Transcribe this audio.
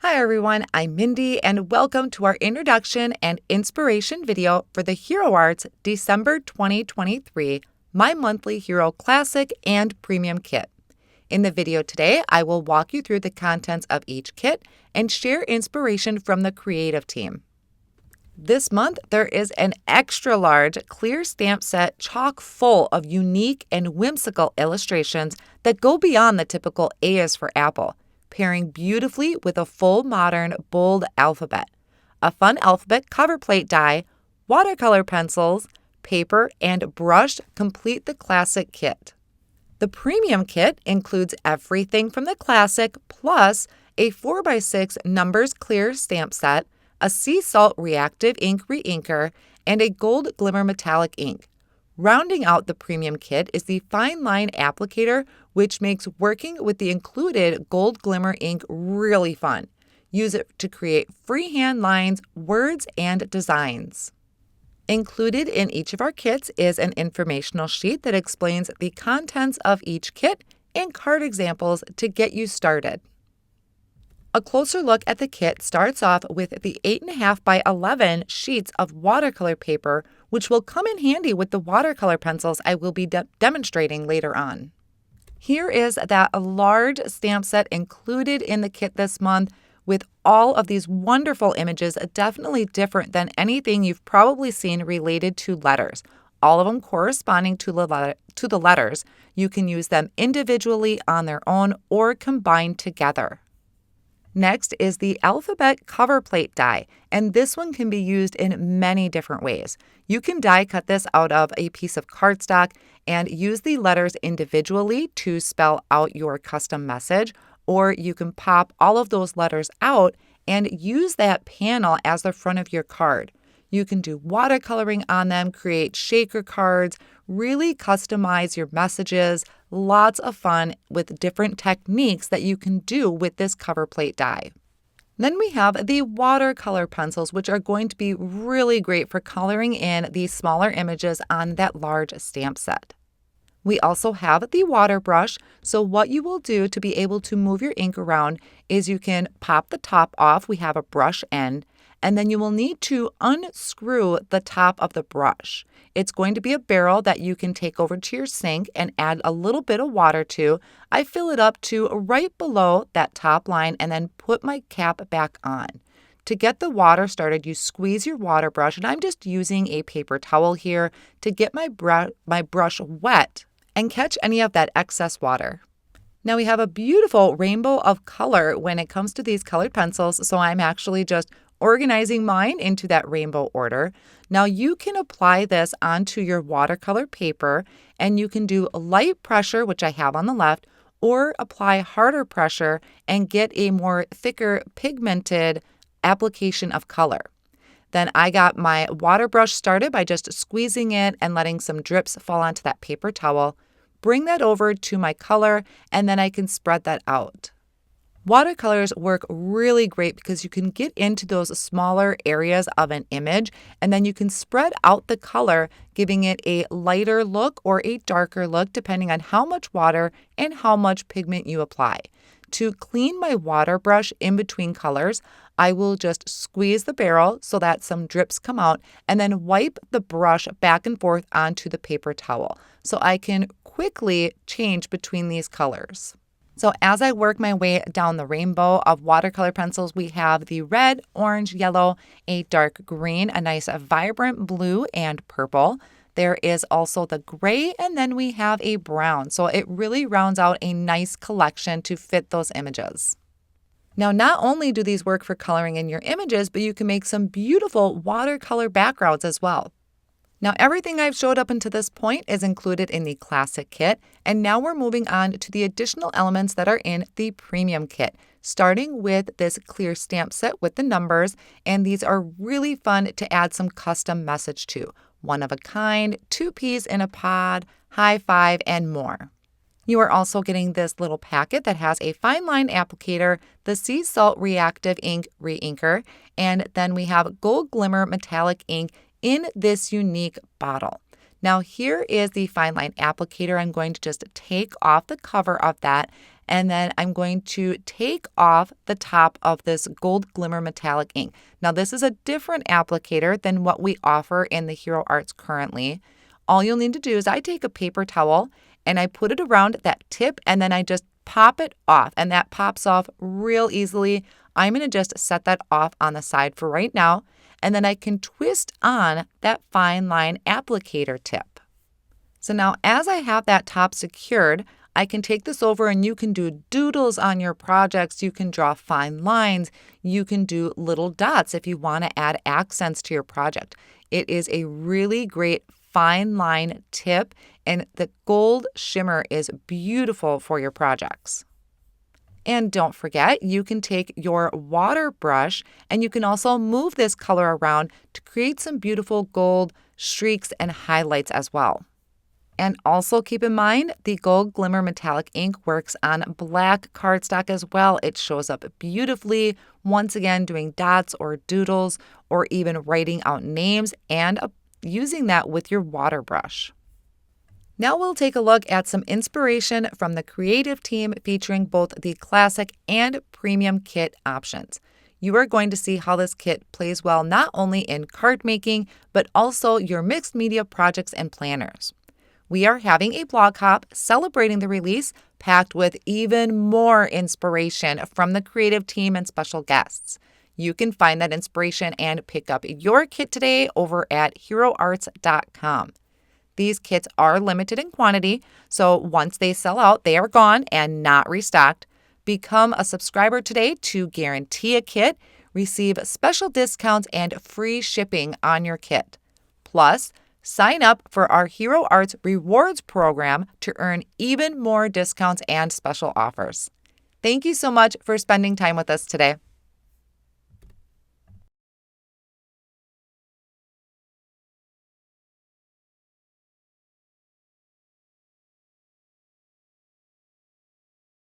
Hi everyone, I'm Mindy and welcome to our introduction and inspiration video for the Hero Arts December 2023 My Monthly Hero Classic and Premium Kit. In the video today, I will walk you through the contents of each kit and share inspiration from the creative team. This month, there is an extra large clear stamp set chock full of unique and whimsical illustrations that go beyond the typical A is for Apple, pairing beautifully with a full modern bold alphabet, a fun alphabet cover plate die, watercolor pencils, paper, and brush complete the classic kit. The premium kit includes everything from the classic plus a 4x6 numbers clear stamp set, a sea salt reactive ink reinker, and a gold glimmer metallic ink. Rounding out the premium kit is the fine line applicator, which makes working with the included gold glimmer ink really fun. Use it to create freehand lines, words, and designs. Included in each of our kits is an informational sheet that explains the contents of each kit and card examples to get you started. A closer look at the kit starts off with the 8.5 by 11 sheets of watercolor paper, which will come in handy with the watercolor pencils I will be demonstrating later on. Here is that large stamp set included in the kit this month with all of these wonderful images, definitely different than anything you've probably seen related to letters. All of them corresponding to the letters. You can use them individually on their own or combined together. Next is the alphabet cover plate die, and this one can be used in many different ways. You can die cut this out of a piece of cardstock and use the letters individually to spell out your custom message, or you can pop all of those letters out and use that panel as the front of your card. You can do watercoloring on them, create shaker cards, really customize your messages. Lots of fun with different techniques that you can do with this cover plate die. Then we have the watercolor pencils, which are going to be really great for coloring in these smaller images on that large stamp set. We also have the water brush, so what you will do to be able to move your ink around is you can pop the top off. We have a brush end, and then you will need to unscrew the top of the brush. It's going to be a barrel that you can take over to your sink and add a little bit of water to. I fill it up to right below that top line and then put my cap back on. To get the water started, you squeeze your water brush, and I'm just using a paper towel here to get my brush wet and catch any of that excess water. Now we have a beautiful rainbow of color when it comes to these colored pencils, so I'm actually just organizing mine into that rainbow order. Now you can apply this onto your watercolor paper, and you can do light pressure, which I have on the left, or apply harder pressure and get a more thicker pigmented application of color. Then I got my water brush started by just squeezing it and letting some drips fall onto that paper towel. Bring that over to my color, and then I can spread that out. Watercolors work really great because you can get into those smaller areas of an image, and then you can spread out the color, giving it a lighter look or a darker look depending on how much water and how much pigment you apply. To clean my water brush in between colors, I will just squeeze the barrel so that some drips come out and then wipe the brush back and forth onto the paper towel so I can quickly change between these colors. So as I work my way down the rainbow of watercolor pencils, we have the red, orange, yellow, a dark green, a nice vibrant blue, and purple. There is also the gray, and then we have a brown. So it really rounds out a nice collection to fit those images. Now, not only do these work for coloring in your images, but you can make some beautiful watercolor backgrounds as well. Now, everything I've showed up until this point is included in the classic kit, and now we're moving on to the additional elements that are in the premium kit, starting with this clear stamp set with the numbers, and these are really fun to add some custom message to. One of a kind, 2 peas in a pod, high five, and more. You are also getting this little packet that has a fine line applicator, the sea salt reactive ink reinker, and then we have gold glimmer metallic ink in this unique bottle. Now here is the fine line applicator. I'm going to just take off the cover of that, And then I'm going to take off the top of this Gold Glimmer Metallic ink. Now, this is a different applicator than what we offer in the Hero Arts currently. All you'll need to do is I take a paper towel and I put it around that tip and then I just pop it off, and that pops off real easily. I'm going to just set that off on the side for right now, and then I can twist on that fine line applicator tip. So now as I have that top secured, I can take this over and you can do doodles on your projects. You can draw fine lines. You can do little dots if you want to add accents to your project. It is a really great fine line tip, and the gold shimmer is beautiful for your projects. And don't forget, you can take your water brush and you can also move this color around to create some beautiful gold streaks and highlights as well. And also keep in mind, the Gold Glimmer Metallic ink works on black cardstock as well. It shows up beautifully, once again, doing dots or doodles or even writing out names and using that with your water brush. Now we'll take a look at some inspiration from the creative team featuring both the classic and premium kit options. You are going to see how this kit plays well not only in card making, but also your mixed media projects and planners. We are having a blog hop celebrating the release, packed with even more inspiration from the creative team and special guests. You can find that inspiration and pick up your kit today over at heroarts.com. These kits are limited in quantity, so once they sell out, they are gone and not restocked. Become a subscriber today to guarantee a kit, receive special discounts and free shipping on your kit. Plus, sign up for our Hero Arts Rewards program to earn even more discounts and special offers. Thank you so much for spending time with us today.